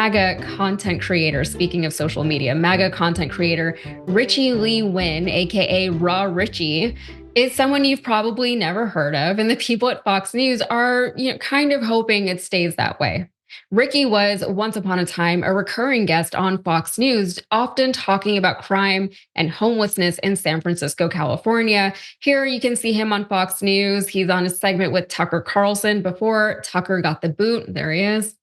MAGA content creator, speaking of social media, MAGA content creator Richie Lee Wynn, aka Raw Richie, is someone you've probably never heard of, and the people at Fox News are, kind of hoping it stays that way. Ricky was once upon a time a recurring guest on Fox News, often talking about crime and homelessness in San Francisco, California. Here you can see him on Fox News. He's on a segment with Tucker Carlson before Tucker got the boot. There he is.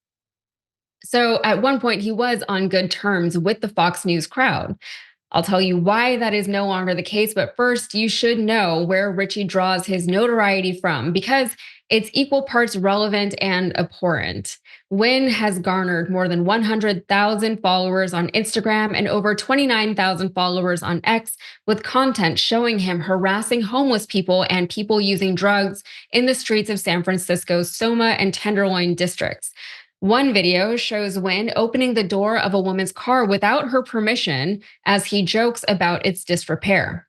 So at one point, he was on good terms with the Fox News crowd. I'll tell you why that is no longer the case, but first, you should know where Richie draws his notoriety from because it's equal parts relevant and abhorrent. Wynn has garnered more than 100,000 followers on Instagram and over 29,000 followers on X, with content showing him harassing homeless people and people using drugs in the streets of San Francisco's Soma and Tenderloin districts. One video shows Wynn opening the door of a woman's car without her permission as he jokes about its disrepair.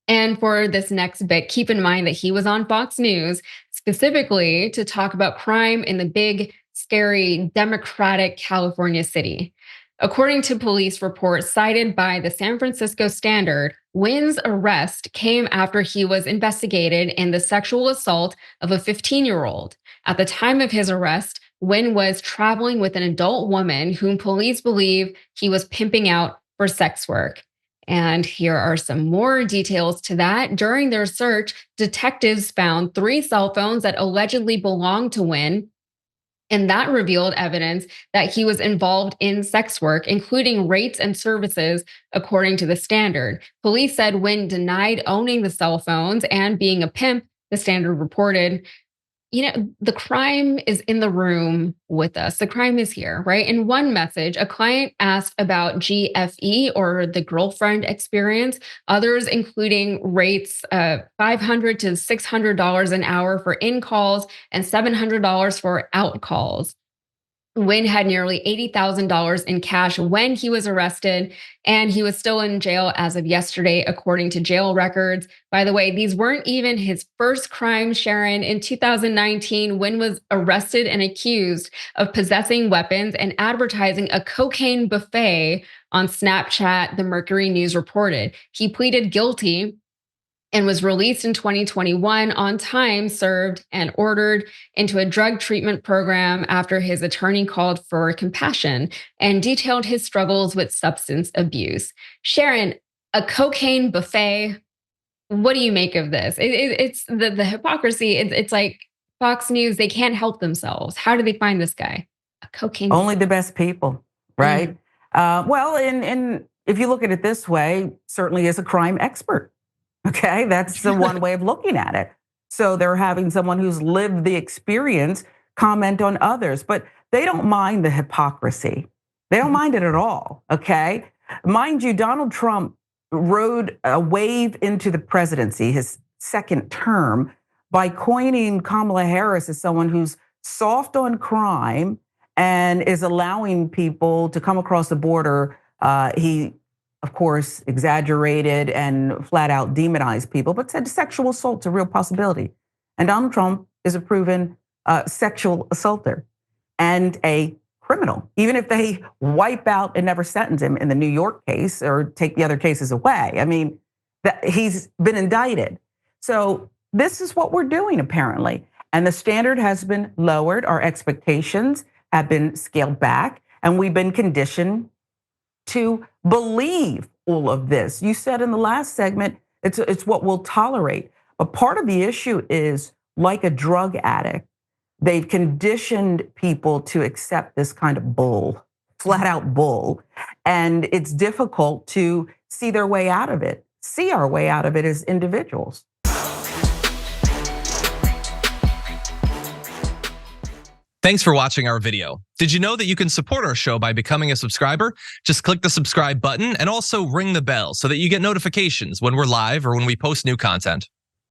And for this next bit, keep in mind that he was on Fox News specifically to talk about crime in the big, scary, Democratic California city. According to police reports cited by the San Francisco Standard, Wynn's arrest came after he was investigated in the sexual assault of a 15-year-old. At the time of his arrest, Wynn was traveling with an adult woman whom police believe he was pimping out for sex work. And here are some more details to that. During their search, detectives found 3 cell phones that allegedly belonged to Wynn. And that revealed evidence that he was involved in sex work, including rates and services, according to the Standard. Police said Wynn denied owning the cell phones and being a pimp, the Standard reported. The crime is in the room with us. The crime is here, right? In one message, a client asked about GFE or the girlfriend experience. Others, including rates $500 to $600 an hour for in calls and $700 for out calls. Wynn had nearly $80,000 in cash when he was arrested, and he was still in jail as of yesterday, according to jail records. By the way, these weren't even his first crime, Sharon. In 2019, Wynn was arrested and accused of possessing weapons and advertising a cocaine buffet on Snapchat, the Mercury News reported. He pleaded guilty and was released in 2021 on time served and ordered into a drug treatment program after his attorney called for compassion and detailed his struggles with substance abuse. Sharon, a cocaine buffet, what do you make of this? It's the hypocrisy. It's like Fox News, they can't help themselves. How did they find this guy? A cocaine Only the best people, right? Well, and if you look at it this way, certainly is a crime expert. Okay, that's the one way of looking at it. So they're having someone who's lived the experience comment on others, but they don't mind the hypocrisy. They don't mind it at all, okay? Mind you, Donald Trump rode a wave into the presidency, his second term, by coining Kamala Harris as someone who's soft on crime and is allowing people to come across the border. He, of course, exaggerated and flat out demonized people, but said sexual assault's a real possibility. And Donald Trump is a proven sexual assaulter and a criminal, even if they wipe out and never sentence him in the New York case or take the other cases away. I mean, he's been indicted. So this is what we're doing, apparently. And the standard has been lowered. Our expectations have been scaled back, and we've been conditioned to believe all of this. You said in the last segment, it's what we'll tolerate. But part of the issue is, like a drug addict, they've conditioned people to accept this kind of bull, flat out bull. And it's difficult to see their way out of it, see our way out of it as individuals. Thanks for watching our video. Did you know that you can support our show by becoming a subscriber? Just click the subscribe button and also ring the bell so that you get notifications when we're live or when we post new content.